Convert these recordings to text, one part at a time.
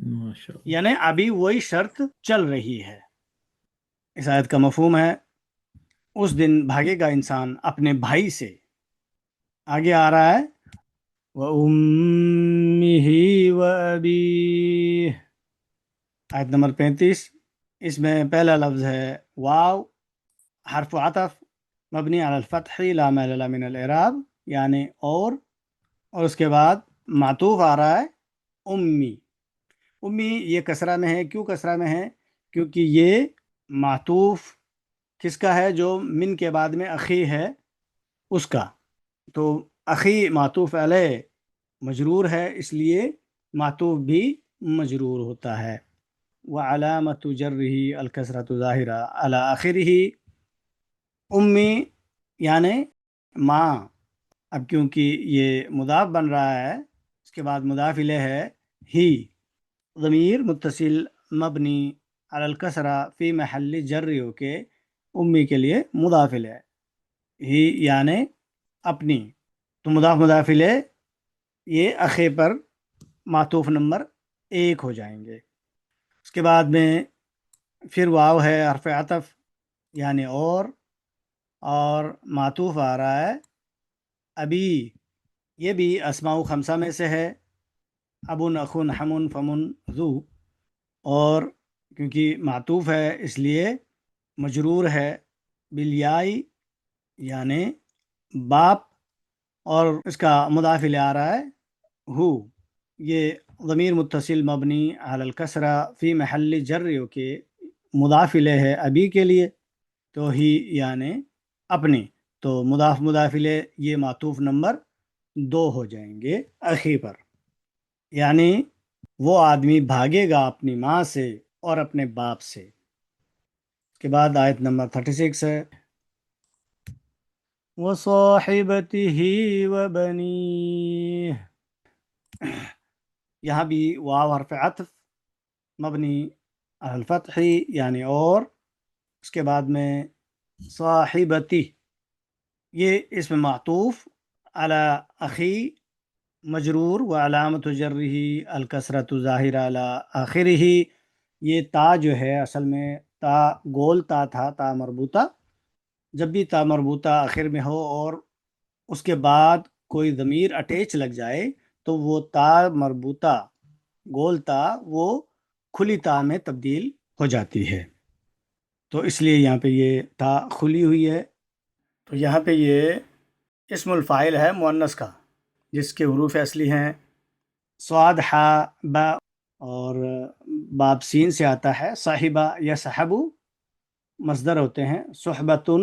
ماشاء اللہ. یعنی ابھی وہی شرط چل رہی ہے. اس آیت کا مفہوم ہے اس دن بھاگے گا انسان اپنے بھائی سے. آگے آ رہا ہے وَأُمِّهِ وَأَبِيهِ، آیت نمبر 35. اس میں پہلا لفظ ہے واو، حرف عطف مبنی علی الفتح لا محل له من الاعراب، یعنی اور اس کے بعد معطوف آ رہا ہے امی. امی یہ کسرہ میں ہے. کیوں کسرہ میں ہے؟ کیونکہ یہ معطوف کس کا ہے؟ جو من کے بعد میں اخی ہے اس کا. تو اخی معطوف علیہ مجرور ہے، اس لیے معطوف بھی مجرور ہوتا ہے. وعلامت جرہ الکسرۃ ظاہرہ علی آخرہ. امی یعنی ماں. اب کیونکہ یہ مضاف بن رہا ہے، اس کے بعد مضاف الیہ ہے ہی، ضمیر متصل مبنی علی الکسرہ فی محل جر ہو کے امی کے لیے مضاف الیہ ہی یعنی اپنی. تو مضاف الیہ یہ اخے پر معطوف نمبر 1 ہو جائیں گے. اس کے بعد میں پھر واو ہے حرف عطف یعنی اور معطوف آ رہا ہے ابی. یہ بھی اسماء خمسہ میں سے ہے، ابن اخن حمن فمن ذو. اور کیونکہ معطوف ہے اس لیے مجرور ہے بالیائی یعنی باپ، اور اس کا مضاف الیہ آ رہا ہے ہو. یہ ضمیر متصل مبنی علی الکسرہ فی محل جر کے مضاف الیہ ہے ابی کے لیے، تو ہی یعنی اپنی. تو مضاف الیہ یہ معطوف نمبر 2 ہو جائیں گے اخی پر. یعنی وہ آدمی بھاگے گا اپنی ماں سے اور اپنے باپ سے. اس کے بعد آیت نمبر 36 ہے وَصَاحِبَتِهِ وَبَنِيهِ. یہاں بھی واو حرف عطف مبنی علی الفتح یعنی اور اس کے بعد میں صاحبتی، یہ اسم معطوف علی اخی مجرور و علامت جرہ الکسرۃ ظاہرہ علی آخرہ. یہ تا جو ہے اصل میں تا گول تا تھا، تا مربوطہ. جب بھی تا مربوطہ آخر میں ہو اور اس کے بعد کوئی ضمیر اٹیچ لگ جائے تو وہ تا مربوطہ گول تا وہ کھلی تا میں تبدیل ہو جاتی ہے. تو اس لیے یہاں پہ یہ تا کھلی ہوئی ہے. تو یہاں پہ یہ اسم الفاعل ہے مؤنث کا، جس کے حروف اصلی ہیں صاد حا با، اور باب سین سے آتا ہے صاحبہ یا صحبو. مصدر ہوتے ہیں صحبتن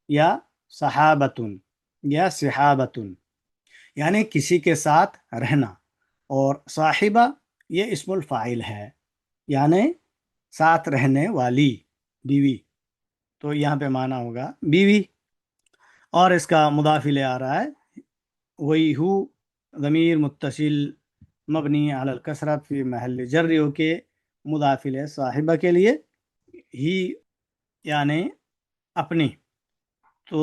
یا صحابتن یا صحابتن، یعنی کسی کے ساتھ رہنا. اور صاحبہ یہ اسم الفاعل ہے یعنی ساتھ رہنے والی بیوی. تو یہاں پہ معنی ہوگا بیوی. اور اس کا مضاف الیہ آ رہا ہے وہی ہو، ضمیر متصل مبنی علی الکسرہ فی محل جر کے مضاف الیہ صاحبہ کے لیے ہی یعنی اپنی. تو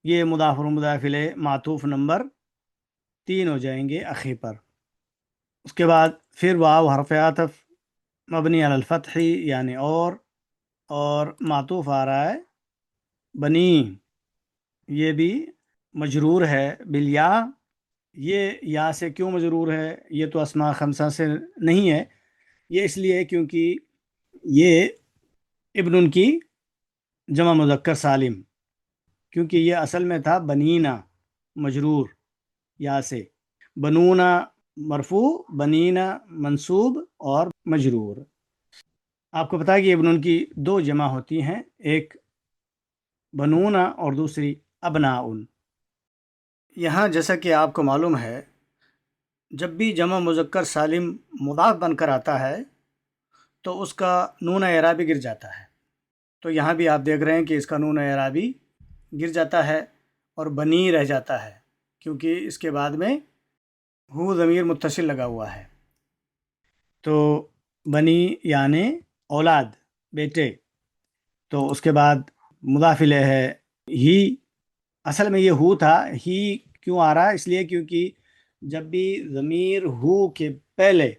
یہ مضاف و مضاف الیہ معطوف نمبر 3 ہو جائیں گے اخی پر. اس کے بعد پھر واو حرف عطف مبنی علی الفتح یعنی اور معطوف آ رہا ہے بنی. یہ بھی مجرور ہے بالیا. یہ یا سے کیوں مجرور ہے؟ یہ تو اسماء خمسہ سے نہیں ہے. یہ اس لیے کیونکہ یہ ابن کی جمع مذکر سالم، کیونکہ یہ اصل میں تھا بنینا مجرور یا سے، بنونا مرفوع، بنینا منصوب اور مجرور. آپ کو پتا ہے کہ ابن کی 2 جمع ہوتی ہیں، ایک بنونا اور دوسری ابناؤن. یہاں جیسا کہ آپ کو معلوم ہے جب بھی جمع مذکر سالم مضاف بن کر آتا ہے تو اس کا نون اعرابی گر جاتا ہے. تو یہاں بھی آپ دیکھ رہے ہیں کہ اس کا نون اعرابی گر جاتا ہے اور بنی رہ جاتا ہے، کیونکہ اس کے بعد میں ہو ضمیر متصل لگا ہوا ہے. تو بنی یعنی اولاد، بیٹے. تو اس کے بعد مضاف الیہ ہے ہی. اصل میں یہ ہو تھا، ہی کیوں آ رہا ہے؟ اس لیے کیونکہ جب بھی ضمیر ہو کے پہلے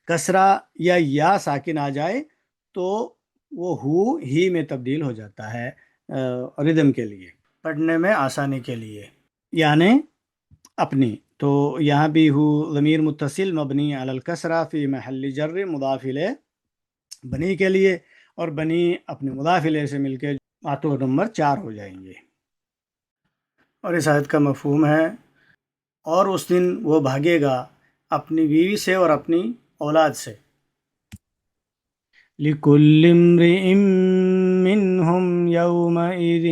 کسرہ یا ساکن آ جائے تو وہ ہو ہی میں تبدیل ہو جاتا ہے ردم کے لیے، پڑھنے میں آسانی کے لیے، یعنی اپنی. تو یہاں بھی ہو ضمیر متصل مبنی علی الکسرہ فی محل جر مضاف الیہ بنی کے لیے، اور بنی اپنے مضاف الیہ سے مل کے معطوف نمبر 4 ہو جائیں گے. اور اس آیت کا مفہوم ہے اور اس دن وہ بھاگے گا اپنی بیوی سے اور اپنی اولاد سے. لِكُلِّ امْرِئٍ مِّنْهُمْ يَوْمَئِذٍ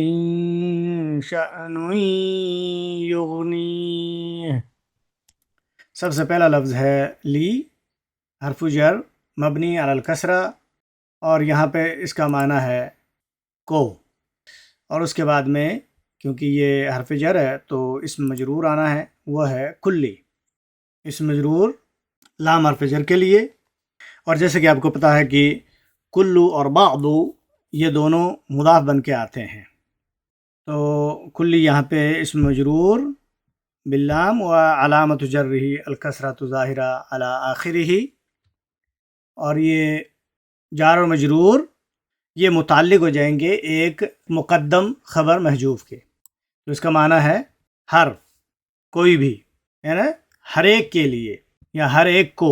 شَأْنٌ يُغْنِيهِ. سب سے پہلا لفظ ہے لی، حرف جر مبنی علی الکسرہ، اور یہاں پہ اس کا معنی ہے کو، اور اس کے بعد میں کیونکہ یہ حرف جر ہے تو اسم مجرور آنا ہے، وہ ہے کلی. اسم مجرور لام حرف جر کے لیے، اور جیسے کہ آپ کو پتہ ہے کہ کلو اور بعض یہ دونوں مضاف بن کے آتے ہیں، تو کلی یہاں پہ اسم مجرور باللام و علامت جرہ الکسرۃ ظاہرہ علی آخرہ، اور یہ جار و مجرور یہ متعلق ہو جائیں گے ایک مقدم خبر محذوف کے. تو اس کا معنی ہے ہر، کوئی بھی، یعنی ہر ایک کے لیے یا ہر ایک کو.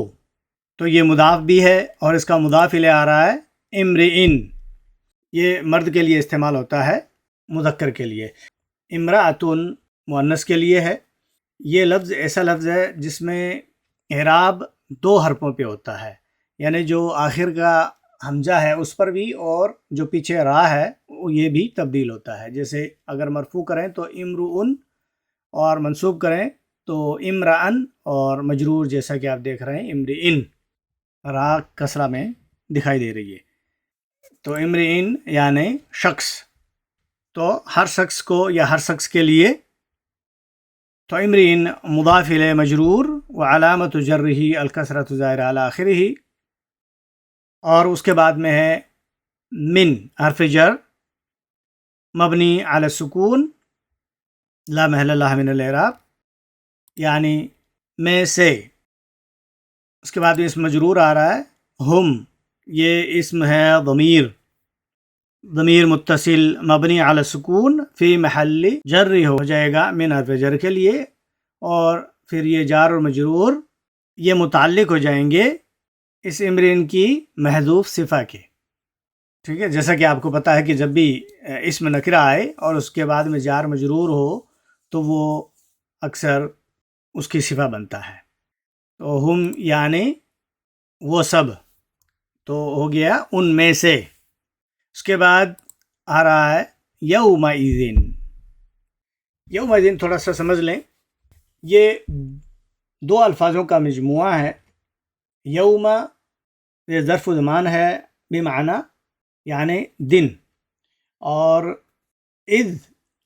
تو یہ مضاف بھی ہے اور اس کا مضاف الیہ آ رہا ہے امرئن. یہ مرد کے لیے استعمال ہوتا ہے، مذکر کے لیے. امرأۃن مؤنث کے لیے ہے. یہ لفظ ایسا لفظ ہے جس میں اعراب 2 حرفوں پہ ہوتا ہے، یعنی جو آخر کا حمزہ ہے اس پر بھی، اور جو پیچھے را ہے یہ بھی تبدیل ہوتا ہے. جیسے اگر مرفوع کریں تو امرؤن، اور منصوب کریں تو امرأن، اور مجرور جیسا کہ آپ دیکھ رہے ہیں امرئن، را کسرہ میں دکھائی دے رہی ہے. تو امرئن یعنی شخص، تو ہر شخص کو یا ہر شخص کے لیے. تو امرئن مضاف الیہ مجرور و علامت جرہ الکسرۃ ظاہرہ علی آخرہ، اور اس کے بعد میں ہے من حرف جر مبنی علی السکون لا محل لہ من الاعراب، یعنی میں سے. اس کے بعد اسم مجرور آ رہا ہے ہم، یہ اسم ہے ضمیر متصل مبنی علی السکون فی محل جر ہو جائے گا من حرف جر کے لیے، اور پھر یہ جار اور مجرور یہ متعلق ہو جائیں گے اس امرئن کی محذوف صفہ کے. ٹھیک ہے، جیسا کہ آپ کو پتہ ہے کہ جب بھی اسم نکرہ آئے اور اس کے بعد میں جار مجرور ہو تو وہ اکثر اس کی صفہ بنتا ہے. تو ہم یعنی وہ سب، تو ہو گیا ان میں سے. اس کے بعد آ رہا ہے یومئذ. یومئذ تھوڑا سا سمجھ لیں، یہ 2 الفاظوں کا مجموعہ ہے. یوم یہ ظرف زمان ہے بمعنی یعنی دن، اور اذ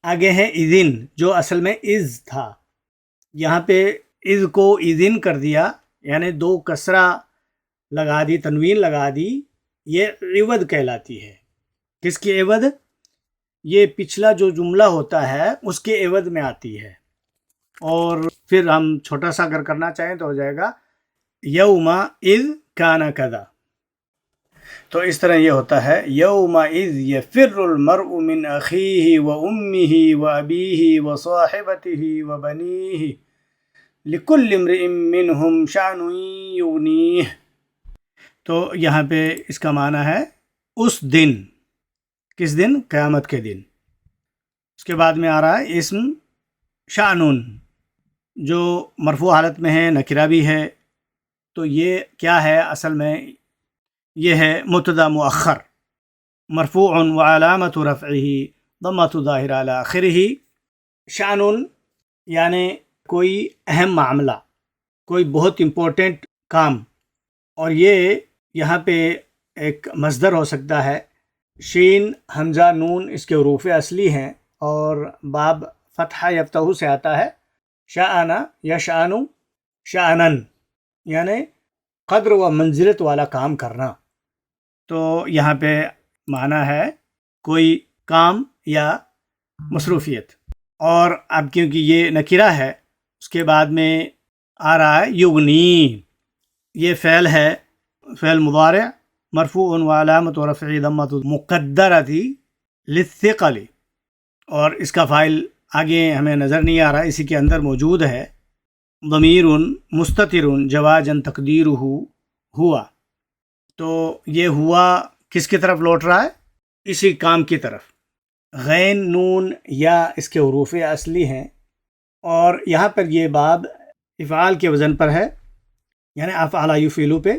آگے ہے اذن جو اصل میں اذ تھا، یہاں پہ اذ کو اذن کر دیا، یعنی 2 کسرہ لگا دی، تنوین لگا دی. یہ عوض کہلاتی ہے. کس کی عوض؟ یہ پچھلا جو جملہ ہوتا ہے اس کے عوض میں آتی ہے. اور پھر ہم چھوٹا سا اگر کرنا چاہیں تو ہو جائے گا یوم اذ کان کذا. تو اس طرح یہ ہوتا ہے یوم اذ یفر المرء من اخیہ و امہ و ابیہ و صاحبتہ و بنیہ لکل امرئ منہم شأن یغنیہ. تو یہاں پہ اس کا معنی ہے اس دن. کس دن؟ قیامت کے دن. اس کے بعد میں آ رہا ہے اسم شأن جو مرفوع حالت میں ہے، نکرہ بھی ہے. تو یہ کیا ہے اصل میں؟ یہ ہے مبتدا مؤخر مرفوع و علامت رفعہ ضمۃ ظاہرہ علی آخرہ. شأن یعنی کوئی اہم معاملہ، کوئی بہت امپورٹنٹ کام، اور یہ یہاں پہ ایک مصدر ہو سکتا ہے. شین حمزہ نون اس کے حروف اصلی ہیں، اور باب فتحہ یفتح سے آتا ہے. شأن یشأن شأنن یعنی قدر و منزلت والا کام کرنا. تو یہاں پہ معنی ہے کوئی کام یا مصروفیت. اور اب کیونکہ یہ نکرہ ہے اس کے بعد میں آ رہا ہے یغنی. یہ فعل ہے فعل مضارع مرفوع وعلامت رفعه ضمۃ مقدرۃ للثقل، اور اس کا فاعل آگے ہمیں نظر نہیں آ رہا، اسی کے اندر موجود ہے، ضمیر مستتر جوازا تقدیرہ ہوا، تو یہ ہوا کس کی طرف لوٹ رہا ہے؟ اسی کام کی طرف۔ غین نون یا اس کے حروف اصلی ہیں، اور یہاں پر یہ باب افعال کے وزن پر ہے، یعنی افعل یفعلو پہ،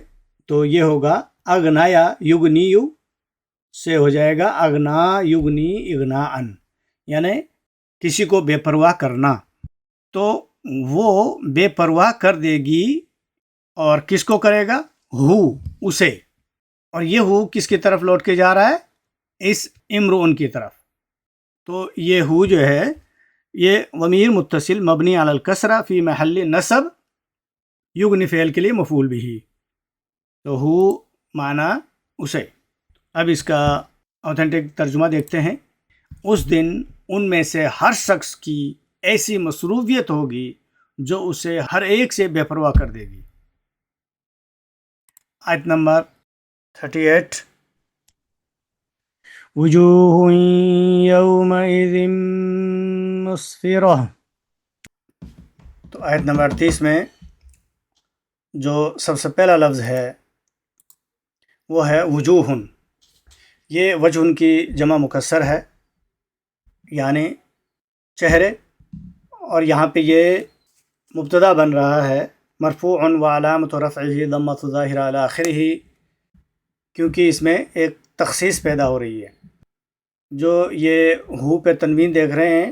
تو یہ ہوگا اغنایا یغنیو سے ہو جائے گا اغنا یغنی اغناءً، یعنی کسی کو بے پرواہ کرنا، تو وہ بے پرواہ کر دے گی، اور کس کو کرے گا؟ ہو، اسے، اور یہ ہو کس کی طرف لوٹ کے جا رہا ہے؟ اس امرؤن کی طرف، تو یہ ہو جو ہے یہ ضمیر متصل مبنی علی الکسرہ فی محل نصب یغنی فعل کے لیے مفعول بھی، تو ہو معنی اسے۔ اب اس کا اوتھینٹک ترجمہ دیکھتے ہیں۔ اس دن ان میں سے ہر شخص کی ایسی مصروفیت ہوگی جو اسے ہر ایک سے بے پرواہ کر دے گی۔ آیت نمبر 38، وجوہ یومئذ مسفرہ، تو آیت نمبر 38 میں جو سب سے پہلا لفظ ہے وہ ہے وجوہ، یہ وجہ کی جمع مکسر ہے، یعنی چہرے، اور یہاں پہ یہ مبتدا بن رہا ہے مرفوع وعلامت رفعہ ضمۃ ظاہرہ علی آخرہ، کیونکہ اس میں ایک تخصیص پیدا ہو رہی ہے۔ جو یہ ہو پہ تنوین دیکھ رہے ہیں،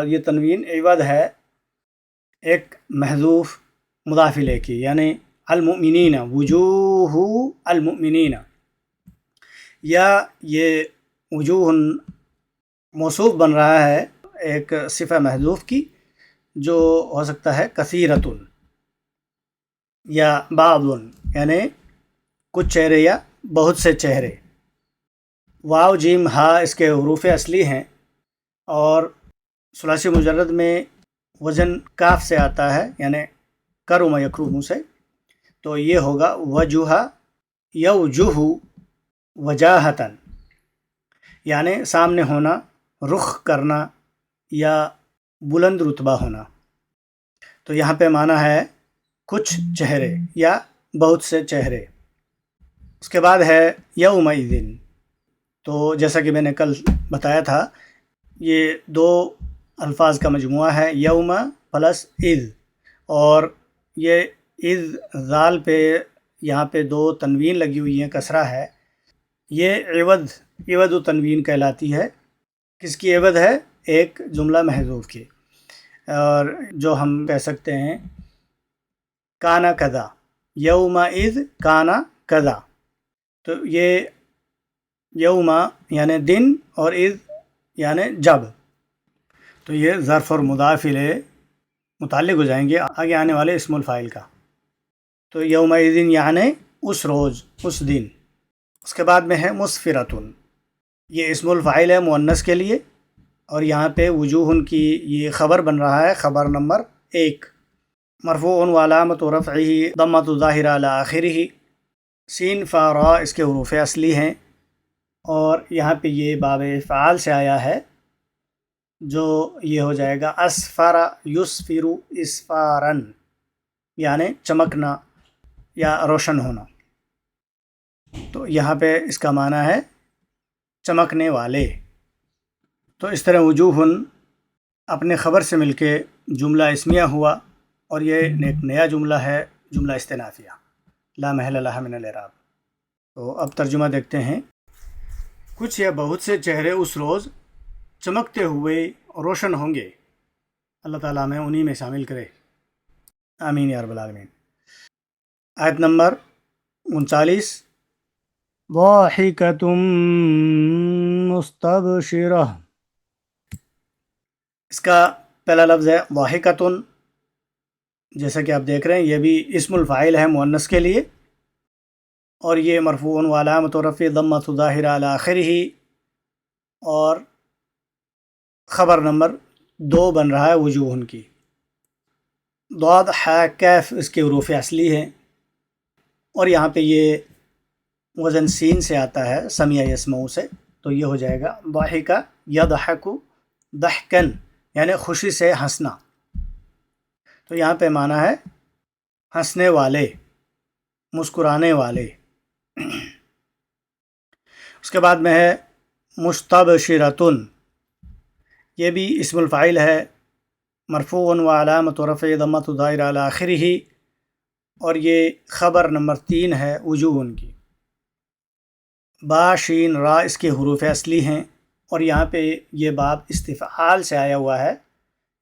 یہ تنوین عوض ہے ایک محذوف مضاف الیہ کی، یعنی المؤمنین، وجوہ المؤمنین، یا یہ وجوہ موصوف بن رہا ہے ایک صفہ محذوف کی، جو ہو سکتا ہے کثیرۃ یا بعض، یعنی کچھ چہرے یا بہت سے چہرے۔ واو جیم ہا اس کے حروف اصلی ہیں، اور ثلاثی مجرد میں وزن کاف سے آتا ہے، یعنی کرم یکرم سے، تو یہ ہوگا وجوہ یوجہ وجاہتاً، یعنی سامنے ہونا، رخ کرنا، یا بلند رتبہ ہونا، تو یہاں پہ معنی ہے کچھ چہرے یا بہت سے چہرے۔ اس کے بعد ہے یومئذ، تو جیسا کہ میں نے کل بتایا تھا، یہ دو الفاظ کا مجموعہ ہے، یوم پلس اذ، اور یہ اذ ذال پہ یہاں پہ دو تنوین لگی ہوئی ہیں، کسرہ ہے، یہ عوض و تنوین کہلاتی ہے۔ کس کی عوض ہے؟ ایک جملہ محذوف کی، اور جو ہم کہہ سکتے ہیں کانا کذا، یومئذ کانا کذا، تو یہ یوم یعنی دن، اور اذ یعنی جب، تو یہ ظرف اور مضاف الیہ متعلق ہو جائیں گے آگے آنے والے اسم الفاعل کا، تو یومئذ یعنی اس روز، اس دن۔ اس کے بعد میں ہے مسفرۃ، یہ اسم الفاعل ہے مؤنث کے لیے، اور یہاں پہ وجوہ کی یہ خبر بن رہا ہے، خبر نمبر 1، مرفوع وعلامت رفعہ ضمۃ ظاہرہ علی آخرہ، سین فا را اس کے حروف اصلی ہیں، اور یہاں پہ یہ باب افعال سے آیا ہے، جو یہ ہو جائے گا اسفر یسفر اسفاراً، یعنی چمکنا یا روشن ہونا، تو یہاں پہ اس کا معنی ہے چمکنے والے۔ تو اس طرح وجوہ اپنے خبر سے مل کے جملہ اسمیہ ہوا، اور یہ ایک نیا جملہ ہے، جملہ استئنافیہ لا محل لها من الاعراب۔ تو اب ترجمہ دیکھتے ہیں۔ کچھ یا بہت سے چہرے اس روز چمکتے ہوئے روشن ہوں گے، اللہ تعالیٰ ہمیں انہی میں شامل کرے، آمین یا رب العالمین۔ آیت نمبر 39، ضاحکۃ مستبشرہ، اس کا پہلا لفظ ہے ضاحکۃ، جیسا کہ آپ دیکھ رہے ہیں یہ بھی اسم الفاعل ہے مؤنث کے لیے، اور یہ مرفوع وعلامت رفعہ ضمۃ ظاہرہ علی آخرہ، اور خبر نمبر 2 بن رہا ہے وجوہ کی۔ ضاد حا کیف اس کے حروف اصلی ہیں، اور یہاں پہ یہ وزن سین سے آتا ہے سمیع یسمعو سے، تو یہ ہو جائے گا ضحک یضحک ضحکن، یعنی خوشی سے ہنسنا. تو یہاں پہ معنی ہے ہنسنے والے، مسکرانے والے. اس کے بعد میں ہے مستبشرتن، یہ بھی اسم الفاعل ہے، مرفوع و علامت رفع ضمۃ ظاہرہ علی آخرہ، اور یہ خبر نمبر 3 ہے وجوہ کی. با شین را اس کے حروف اصلی ہیں، اور یہاں پہ یہ باب استفعال سے آیا ہوا ہے.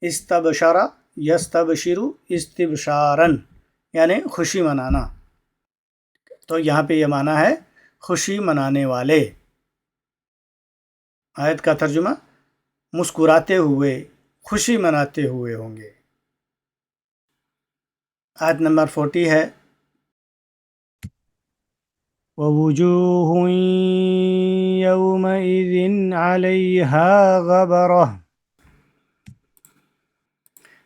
استبشرا یستبشر استبشارن، یعنی خوشی منانا. تو یہاں پہ یہ معنی ہے خوشی منانے والے. آیت کا ترجمہ مسکراتے ہوئے، خوشی مناتے ہوئے ہوں گے. آیت نمبر 40 ہے وَوُجُوهٌ يَوْمَئِذٍ عَلَيْهَا غَبَرَةٌ.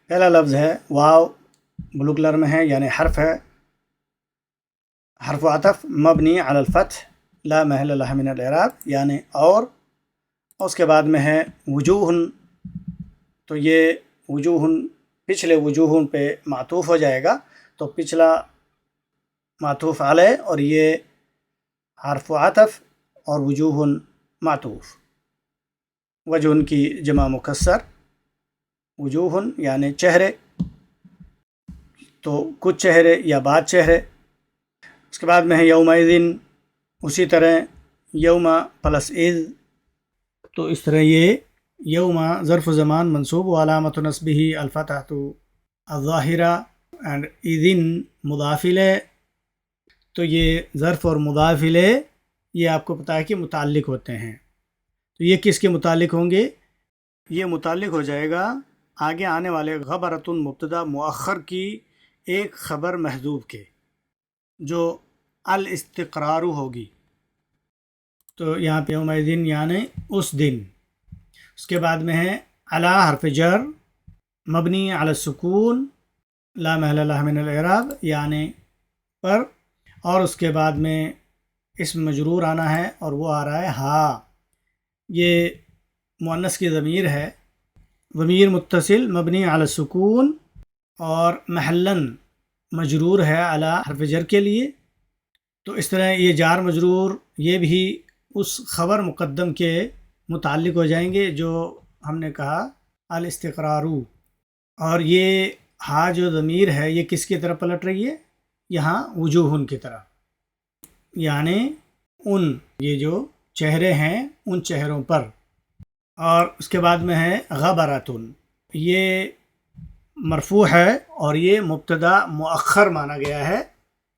پہلا لفظ ہے واو، بلو کلر میں ہے، یعنی حرف ہے، حرف عطف مبنی علی الفتح لا محل لہ من الاعراب، یعنی اور اس کے بعد میں ہے وجوہ، تو یہ وجوہ پچھلے وجوہ پہ معطوف ہو جائے گا، تو پچھلا معطوف علیہ اور یہ حرف عطف اور وجوہ معطوف. وجہ کی جمع مکسر، وجوہ یعنی چہرے، تو کچھ چہرے یا بعض چہرے. اس کے بعد میں ہے یومئذ، اسی طرح یوم پلس اذ، تو اس طرح یہ یوم ظرف زمان منصوب و علامت نصبہ الفتحۃ الظاہرہ، اینڈ اذن مضاف الیہ. تو یہ ظرف اور مضاف الیہ یہ آپ کو پتہ ہے کہ متعلق ہوتے ہیں. تو یہ کس کے متعلق ہوں گے؟ یہ متعلق ہو جائے گا آگے آنے والے خبرۃ مبتدا مؤخر کی ایک خبر محذوف کے، جو الاستقرار ہوگی. تو یہاں پہ یومئذ یعنی اس دن. اس کے بعد میں ہے علی حرف جر مبنی علی السکون لا محل لہ من الاعراب، یعنی پر، اور اس کے بعد میں اسم مجرور آنا ہے، اور وہ آ رہا ہے ہا. یہ مؤنث کی ضمیر ہے، ضمیر متصل مبنی علی السکون، اور محلاً مجرور ہے علی حرف جر کے لیے. تو اس طرح یہ جار مجرور یہ بھی اس خبر مقدم کے متعلق ہو جائیں گے جو ہم نے کہا الاستقرارو. اور یہ ہا جو ضمیر ہے یہ کس کی طرف پلٹ رہی ہے؟ یہاں وجوہن کی طرف، یعنی ان یہ جو چہرے ہیں ان چہروں پر. اور اس کے بعد میں ہے غبراتن، یہ مرفوع ہے اور یہ مبتدا مؤخر مانا گیا ہے،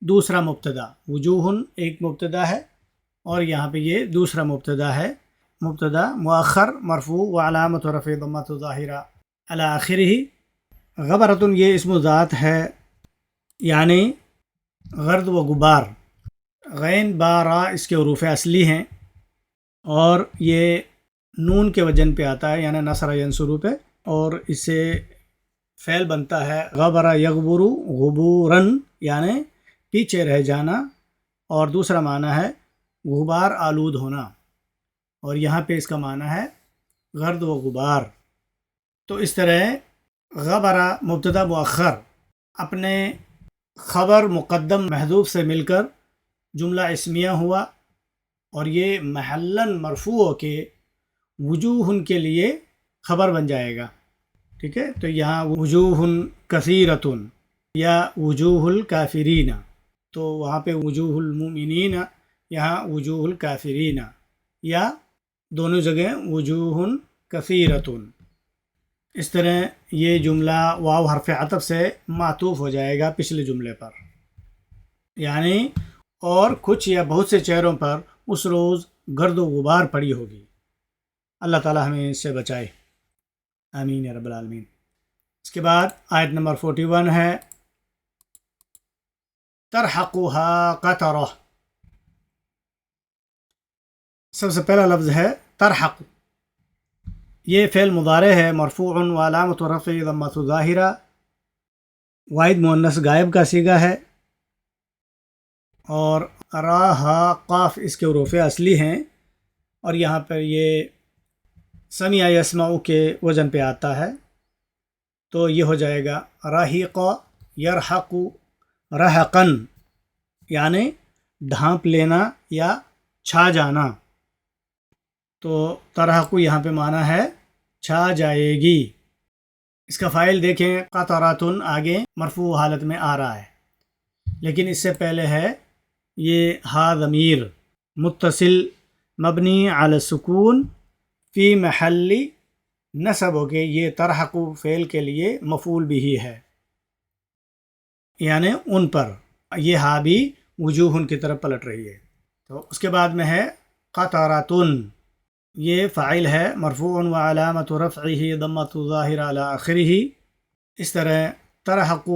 دوسرا مبتدا. وجوہن ایک مبتدا ہے اور یہاں پہ یہ دوسرا مبتدا ہے، مبتدا مؤخر مرفوع و علامت رفع ضمۃ ظاہرہ علی آخرہ. غبرۃ یہ اسم ذات ہے، یعنی غرد و غبار. غین با را اس کے حروف اصلی ہیں، اور یہ نون کے وزن پہ آتا ہے، یعنی نصر ینصر پہ، اور اس سے فعل بنتا ہے غبر یغبر غبوراً، یعنی پیچھے رہ جانا، اور دوسرا معنی ہے غبار آلود ہونا، اور یہاں پہ اس کا معنی ہے غرد و غبار. تو اس طرح غبرہ مبتدا مؤخر اپنے خبر مقدم محذوف سے مل کر جملہ اسمیہ ہوا، اور یہ محلاً مرفوع کے وجوہ کے لیے خبر بن جائے گا. ٹھیک ہے، تو یہاں وجوہ کثیرتن یا وجوہ الکافرین، تو وہاں پہ وجوہ المؤمنین، یہاں وجوہ الکافرین، یا دونوں جگہ وجوہ کثیرتن. اس طرح یہ جملہ واو حرف عطف سے معطوف ہو جائے گا پچھلے جملے پر، یعنی اور کچھ یا بہت سے چہروں پر اس روز گرد و غبار پڑی ہوگی. اللہ تعالی ہمیں اس سے بچائے، آمین یا رب العالمین. اس کے بعد آیت نمبر 41 ہے ترحقها قطرہ. سب سے پہلا لفظ ہے ترحق، یہ فعل مضارع ہے، مرفوع و علامت رفع ضمۃ ظاہرہ، واحد مؤنث غائب کا صیغہ ہے. اور راہا قاف اس کے حروف اصلی ہیں، اور یہاں پر یہ سمع یسمع کے وزن پہ آتا ہے، تو یہ ہو جائے گا راہق یرحق رحقن، یعنی ڈھانپ لینا یا چھا جانا۔ تو ترحق یہاں پہ معنی ہے چھا جائے گی۔ اس کا فاعل دیکھیں، قطراتن آگے مرفوع حالت میں آ رہا ہے، لیکن اس سے پہلے ہے یہ ہا ضمیر متصل مبنی علی السکون فی محل نصب ہو کے یہ ترحق فعل کے لیے مفعول بھی ہے، یعنی ان پر یہ ہا بھی وجوہ کی طرف پلٹ رہی ہے۔ تو اس کے بعد میں ہے قطراتن، یہ فاعل ہے مرفوع و علامت رفعہ ضمۃ ظاہر علی آخرہ۔ اس طرح ترحق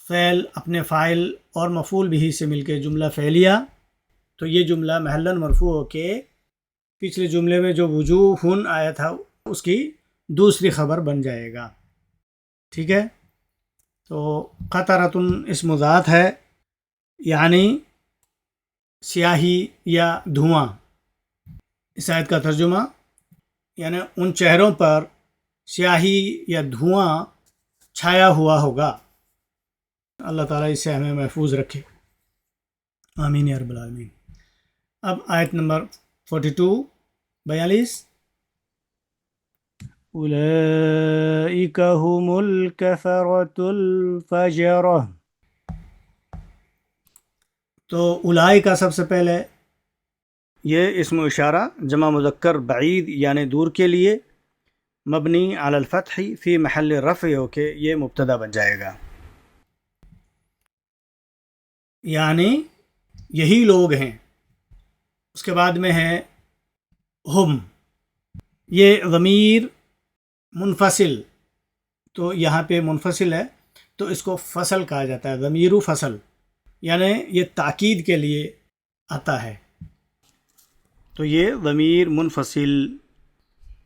فعل اپنے فاعل اور مفعول بھی سے مل کے جملہ فعلیہ، تو یہ جملہ محلاً مرفوع ہو کے پچھلے جملے میں جو وجوہن آیا تھا اس کی دوسری خبر بن جائے گا، ٹھیک ہے۔ تو قطرۃ اسم ذات ہے، یعنی سیاہی یا دھواں۔ اس آیت کا ترجمہ یعنی ان چہروں پر سیاہی یا دھواں چھایا ہوا ہوگا۔ اللہ تعالیٰ اس سے ہمیں محفوظ رکھے، آمین یا رب العالمین۔ اب آیت نمبر 42 اولئک هم الکفرۃ الفجرہ۔ تو اولئک کا سب سے پہلے یہ اسم اشارہ جمع مذکر بعید یعنی دور کے لیے مبنی علی الفتح فی محل رفع ہو کے یہ مبتدا بن جائے گا، یعنی یہی لوگ ہیں۔ اس کے بعد میں ہے ہم، یہ ضمیر منفصل، تو یہاں پہ منفصل ہے تو اس کو فصل کہا جاتا ہے، ضمیر فصل، یعنی یہ تاکید کے لیے آتا ہے۔ تو یہ ضمیر منفصل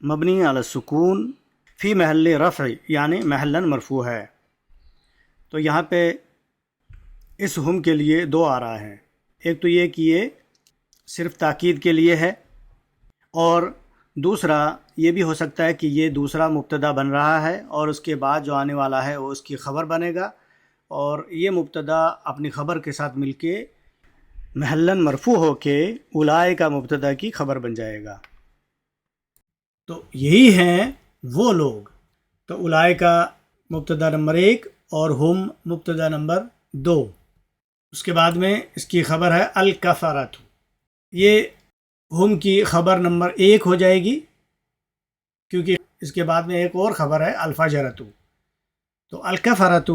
مبنی علی السکون فی محل رفع یعنی محلاً مرفوع ہے۔ تو یہاں پہ اس ہم کے لیے دو آ رہا ہے، ایک تو یہ کہ یہ صرف تاکید کے لیے ہے، اور دوسرا یہ بھی ہو سکتا ہے کہ یہ دوسرا مبتدا بن رہا ہے اور اس کے بعد جو آنے والا ہے وہ اس کی خبر بنے گا، اور یہ مبتدا اپنی خبر کے ساتھ مل کے محلاً مرفوع ہو کے اولئک کا مبتدا کی خبر بن جائے گا۔ تو یہی ہیں وہ لوگ، تو اولئک کا مبتدا نمبر 1 اور ہم مبتدا نمبر 2۔ اس کے بعد میں اس کی خبر ہے الکفرۃ، یہ ہم کی خبر نمبر 1 ہو جائے گی، کیونکہ اس کے بعد میں ایک اور خبر ہے الفجرۃ۔ تو الکفرۃ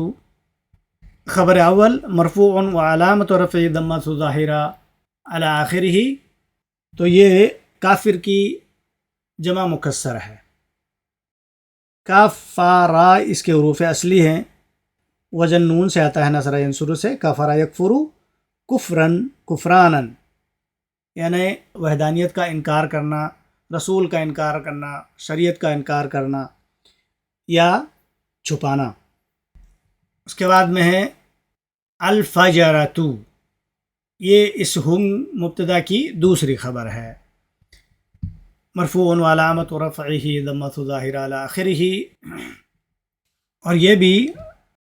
خبر اول مرفوع و علامت رفعہ ضمۃ ظاہرہ علی آخرہ، تو یہ کافر کی جمع مکسر ہے۔ کفارا اس کے حروف اصلی ہیں، وزن نون سے آتا ہے نصر ینصر سے، کفر یکفر کفرن کفرانا، یعنی وحدانیت کا انکار کرنا، رسول کا انکار کرنا، شریعت کا انکار کرنا یا چھپانا۔ اس کے بعد میں ہے الفجرۃ، یہ اس ہم مبتدا کی دوسری خبر ہے، مرفوع و علامت رفعہ ضمۃ ظاہرہ علی آخرہ، اور یہ بھی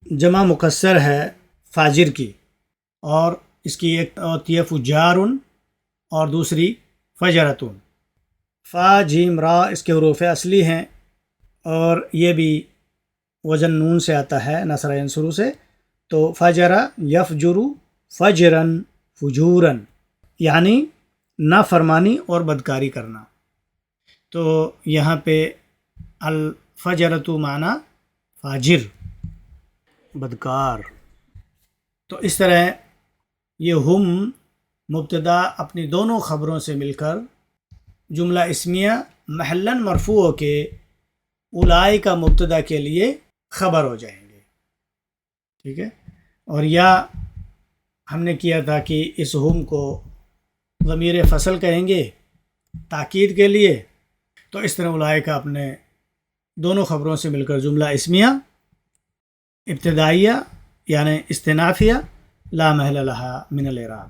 جمع مکسر ہے فاجر کی، اور اس کی ایک ہوتی ہے فجار اور دوسری فجرۃ۔ فا جیم را اس کے حروف اصلی ہیں، اور یہ بھی وزن نون سے آتا ہے نصر ینصر سے، تو فجرا یفجر فجرن فجورن، یعنی نافرمانی اور بدکاری کرنا۔ تو یہاں پہ الفجرۃ معنی فاجر، بدکار۔ تو اس طرح یہ ہم مبتدا اپنی دونوں خبروں سے مل کر جملہ اسمیہ محلاً مرفوع ہو کے اولئک کا مبتدا کے لیے خبر ہو جائیں گے، ٹھیک ہے۔ اور یا ہم نے کیا تھا کہ اس ہم کو ضمیر فصل کہیں گے تاکید کے لیے، تو اس طرح اولئک اپنے دونوں خبروں سے مل کر جملہ اسمیہ ابتدائیہ یعنی استنافیہ لا محل لہا من الاعراب۔